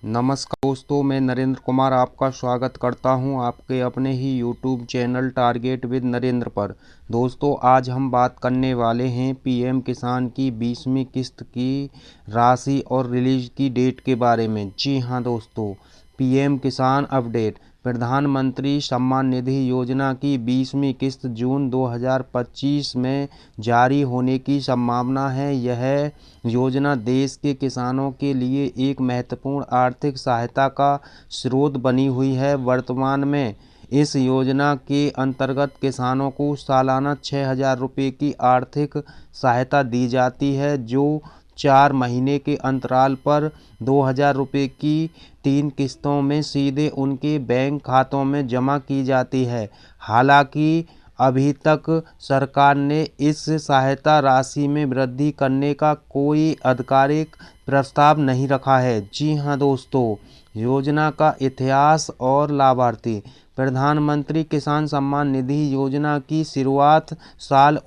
नमस्कार दोस्तों, मैं नरेंद्र कुमार आपका स्वागत करता हूं आपके अपने ही YouTube channel target with Narendra पर। दोस्तों, आज हम बात करने वाले हैं पीएम किसान की 20वीं किस्त की राशि और रिलीज की डेट के बारे में। जी हां दोस्तों, पीएम किसान अपडेट। प्रधानमंत्री सम्मान निधि योजना की 20वीं किस्त जून 2025 में जारी होने की संभावना है। यह योजना देश के किसानों के लिए एक महत्वपूर्ण आर्थिक सहायता का स्रोत बनी हुई है। वर्तमान में इस योजना के अंतर्गत किसानों को सालाना 6,000 रुपये की आर्थिक सहायता दी जाती है, जो 4 महीने के अंतराल पर 2,000 रुपये की 3 किस्तों में सीधे उनके बैंक खातों में जमा की जाती है। हालांकि अभी तक सरकार ने इस सहायता राशि में वृद्धि करने का कोई आधिकारिक प्रस्ताव नहीं रखा है। जी हां दोस्तों, योजना का इतिहास और लाभार्थी। प्रधानमंत्री किसान सम्मान निधि योजना की शुरुआत साल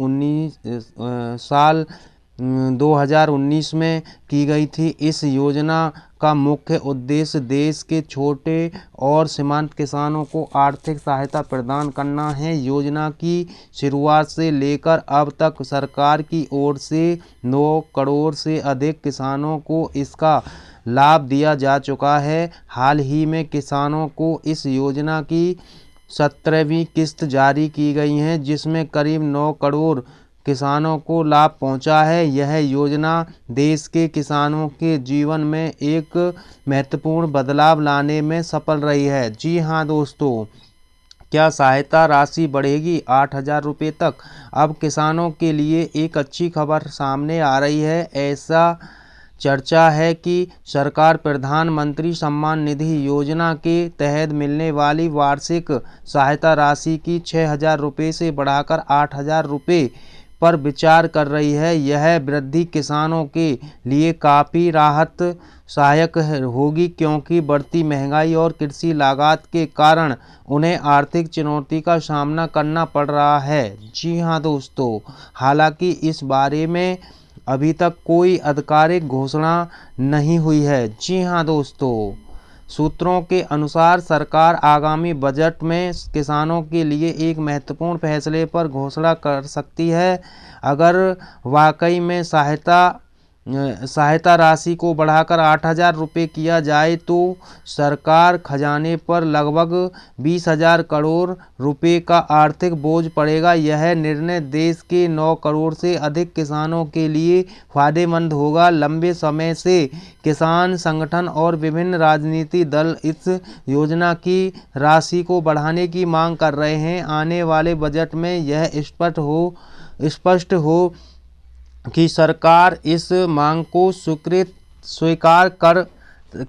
2019 में की गई थी। इस योजना का मुख्य उद्देश्य देश के छोटे और सीमांत किसानों को आर्थिक सहायता प्रदान करना है। योजना की शुरुआत से लेकर अब तक सरकार की ओर से 9 करोड़ से अधिक किसानों को इसका लाभ दिया जा चुका है। हाल ही में किसानों को इस योजना की 17वीं किस्त जारी की गई है, जिसमें करीब 9 करोड़ किसानों को लाभ पहुंचा है। यह योजना देश के किसानों के जीवन में एक महत्वपूर्ण बदलाव लाने में सफल रही है। जी हां दोस्तों, क्या सहायता राशि बढ़ेगी 8,000 रुपये तक? अब किसानों के लिए एक अच्छी खबर सामने आ रही है। ऐसा चर्चा है कि सरकार प्रधानमंत्री सम्मान निधि योजना के तहत मिलने वाली वार्षिक सहायता राशि की 6,000 रुपये से बढ़ाकर 8,000 रुपये पर विचार कर रही है। यह वृद्धि किसानों के लिए काफ़ी राहत सहायक होगी, क्योंकि बढ़ती महंगाई और कृषि लागत के कारण उन्हें आर्थिक चुनौती का सामना करना पड़ रहा है। जी हां दोस्तों, हालांकि इस बारे में अभी तक कोई आधिकारिक घोषणा नहीं हुई है। जी हां दोस्तों, सूत्रों के अनुसार सरकार आगामी बजट में किसानों के लिए एक महत्वपूर्ण फैसले पर घोषणा कर सकती है। अगर वाकई में सहायता राशि को बढ़ाकर 8,000 रुपये किया जाए तो सरकार खजाने पर लगभग 20,000 करोड़ रुपये का आर्थिक बोझ पड़ेगा। यह निर्णय देश के 9 करोड़ से अधिक किसानों के लिए फायदेमंद होगा। लंबे समय से किसान संगठन और विभिन्न राजनीतिक दल इस योजना की राशि को बढ़ाने की मांग कर रहे हैं। आने वाले बजट में यह स्पष्ट हो कि सरकार इस मांग को स्वीकार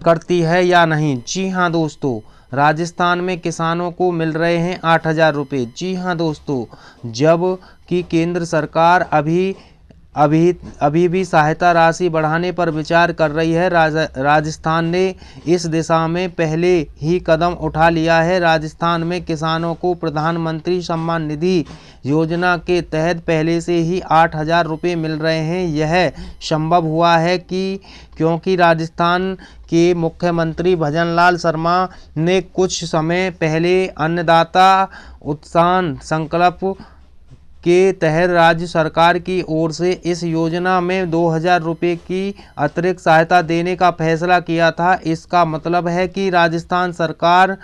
करती है या नहीं। जी हां दोस्तों, राजस्थान में किसानों को मिल रहे हैं 8,000 रुपये। जी हां दोस्तों, जब कि केंद्र सरकार अभी भी सहायता राशि बढ़ाने पर विचार कर रही है। राजस्थान ने इस दिशा में पहले ही कदम उठा लिया है। राजस्थान में किसानों को प्रधानमंत्री सम्मान निधि योजना के तहत पहले से ही 8,000 रुपये मिल रहे हैं। यह संभव हुआ है क्योंकि राजस्थान के मुख्यमंत्री भजनलाल शर्मा ने कुछ समय पहले अन्नदाता उत्थान संकल्प के तहत राज्य सरकार की ओर से इस योजना में 2,000 रुपये की अतिरिक्त सहायता देने का फैसला किया था। इसका मतलब है कि राजस्थान सरकार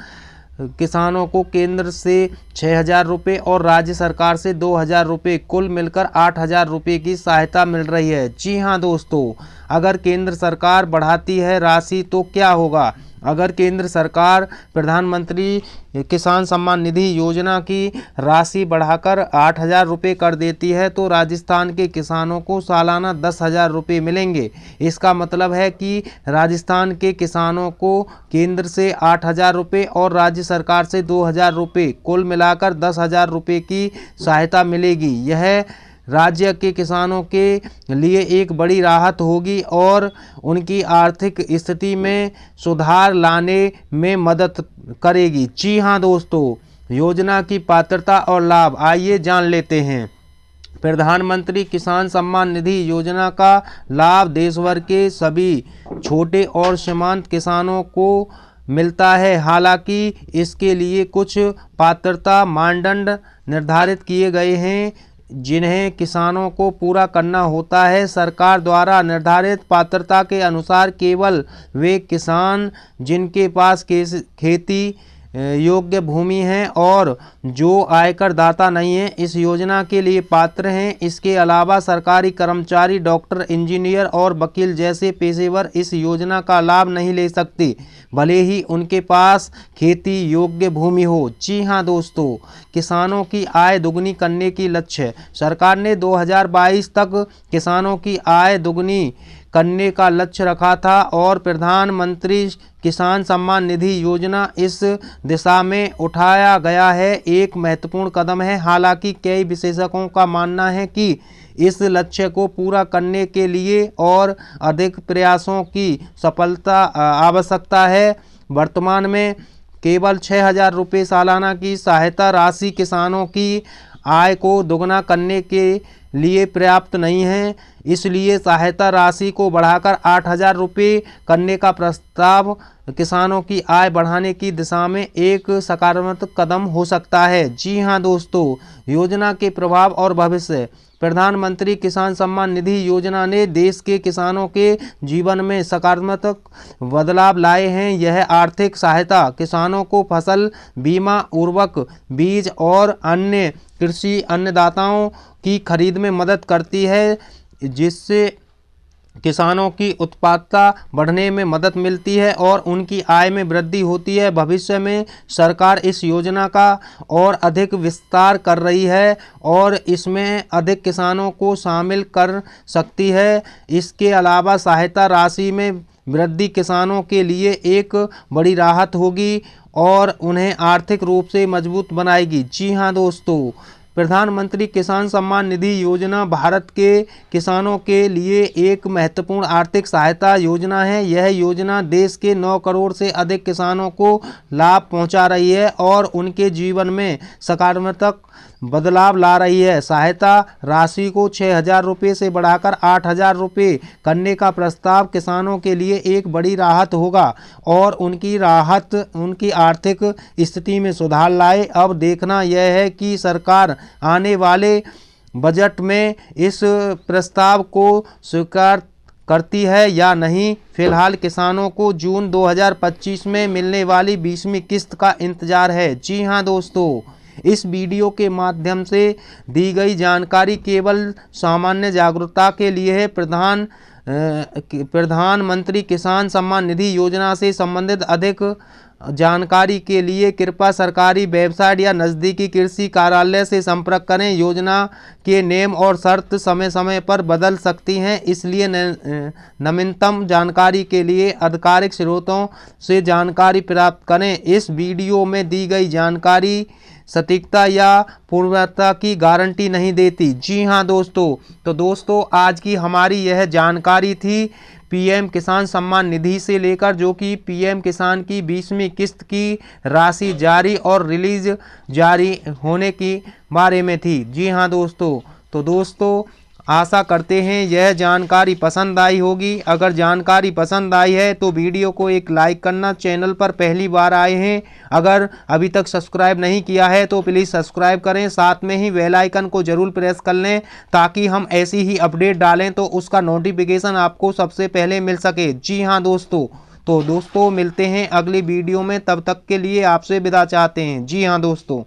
किसानों को केंद्र से 6,000 रुपये और राज्य सरकार से 2,000 रुपये, कुल मिलकर 8,000 रुपये की सहायता मिल रही है। जी हां दोस्तों, अगर केंद्र सरकार बढ़ाती है राशि तो क्या होगा? अगर केंद्र सरकार प्रधानमंत्री किसान सम्मान निधि योजना की राशि बढ़ाकर 8,000 रुपये कर देती है तो राजस्थान के किसानों को सालाना 10,000 रुपये मिलेंगे। इसका मतलब है कि राजस्थान के किसानों को केंद्र से 8,000 रुपये और राज्य सरकार से 2,000 रुपये, कुल मिलाकर 10,000 रुपये की सहायता मिलेगी। यह राज्य के किसानों के लिए एक बड़ी राहत होगी और उनकी आर्थिक स्थिति में सुधार लाने में मदद करेगी। जी हां दोस्तों, योजना की पात्रता और लाभ आइए जान लेते हैं। प्रधानमंत्री किसान सम्मान निधि योजना का लाभ देशभर के सभी छोटे और सीमांत किसानों को मिलता है। हालांकि इसके लिए कुछ पात्रता मानदंड निर्धारित किए गए हैं जिन्हें किसानों को पूरा करना होता है। सरकार द्वारा निर्धारित पात्रता के अनुसार केवल वे किसान जिनके पास खेती योग्य भूमि है और जो आयकर दाता नहीं है इस योजना के लिए पात्र हैं। इसके अलावा सरकारी कर्मचारी, डॉक्टर, इंजीनियर और वकील जैसे पेशेवर इस योजना का लाभ नहीं ले सकते, भले ही उनके पास खेती योग्य भूमि हो। जी हाँ दोस्तों, किसानों की आय दुगनी करने की लक्ष्य। सरकार ने 2022 तक किसानों की आय दुगनी करने का लक्ष्य रखा था और प्रधानमंत्री किसान सम्मान निधि योजना इस दिशा में उठाया गया है एक महत्वपूर्ण कदम है। हालांकि कई विशेषज्ञों का मानना है कि इस लक्ष्य को पूरा करने के लिए और अधिक प्रयासों की सफलता आवश्यकता है। वर्तमान में केवल 6,000 रुपये सालाना की सहायता राशि किसानों की आय को दोगुना करने के लिए पर्याप्त नहीं है। इसलिए सहायता राशि को बढ़ाकर 8,000 रुपये करने का प्रस्ताव किसानों की आय बढ़ाने की दिशा में एक सकारात्मक कदम हो सकता है। जी हाँ दोस्तों, योजना के प्रभाव और भविष्य। प्रधानमंत्री किसान सम्मान निधि योजना ने देश के किसानों के जीवन में सकारात्मक बदलाव लाए हैं। यह आर्थिक सहायता किसानों को फसल बीमा, उर्वरक, बीज और अन्य कृषि अन्नदाताओं की खरीद में मदद करती है, जिससे किसानों की उत्पादकता बढ़ने में मदद मिलती है और उनकी आय में वृद्धि होती है। भविष्य में सरकार इस योजना का और अधिक विस्तार कर रही है और इसमें अधिक किसानों को शामिल कर सकती है। इसके अलावा सहायता राशि में वृद्धि किसानों के लिए एक बड़ी राहत होगी और उन्हें आर्थिक रूप से मजबूत बनाएगी। जी हाँ दोस्तों, प्रधानमंत्री किसान सम्मान निधि योजना भारत के किसानों के लिए एक महत्वपूर्ण आर्थिक सहायता योजना है। यह योजना देश के 9 करोड़ से अधिक किसानों को लाभ पहुंचा रही है और उनके जीवन में सकारात्मक बदलाव ला रही है। सहायता राशि को 6,000 रुपये से बढ़ाकर 8,000 रुपये करने का प्रस्ताव किसानों के लिए एक बड़ी राहत होगा और उनकी आर्थिक स्थिति में सुधार लाए। अब देखना यह है कि सरकार आने वाले बजट में इस प्रस्ताव को स्वीकार करती है या नहीं। फिलहाल किसानों को जून 2025 में मिलने वाली 20वीं किस्त का इंतजार है। जी हाँ दोस्तों, इस वीडियो के माध्यम से दी गई जानकारी केवल सामान्य जागरूकता के लिए है। प्रधानमंत्री किसान सम्मान निधि योजना से संबंधित अधिक जानकारी के लिए कृपया सरकारी वेबसाइट या नज़दीकी कृषि कार्यालय से संपर्क करें। योजना के नियम और शर्त समय समय पर बदल सकती हैं, इसलिए नवीनतम जानकारी के लिए आधिकारिक स्रोतों से जानकारी प्राप्त करें। इस वीडियो में दी गई जानकारी सटीकता या पूर्णता की गारंटी नहीं देती। जी हाँ दोस्तों, तो दोस्तों आज की हमारी यह जानकारी थी पीएम किसान सम्मान निधि से लेकर, जो कि पीएम किसान की 20वीं किस्त की राशि जारी और रिलीज जारी होने की बारे में थी। जी हाँ दोस्तों, तो दोस्तों आशा करते हैं यह जानकारी पसंद आई होगी। अगर जानकारी पसंद आई है तो वीडियो को एक लाइक करना। चैनल पर पहली बार आए हैं, अगर अभी तक सब्सक्राइब नहीं किया है तो प्लीज़ सब्सक्राइब करें। साथ में ही बेल आइकन को ज़रूर प्रेस कर लें ताकि हम ऐसी ही अपडेट डालें तो उसका नोटिफिकेशन आपको सबसे पहले मिल सके। जी हाँ दोस्तों, तो दोस्तों मिलते हैं अगली वीडियो में, तब तक के लिए आपसे विदा चाहते हैं। जी हाँ दोस्तों।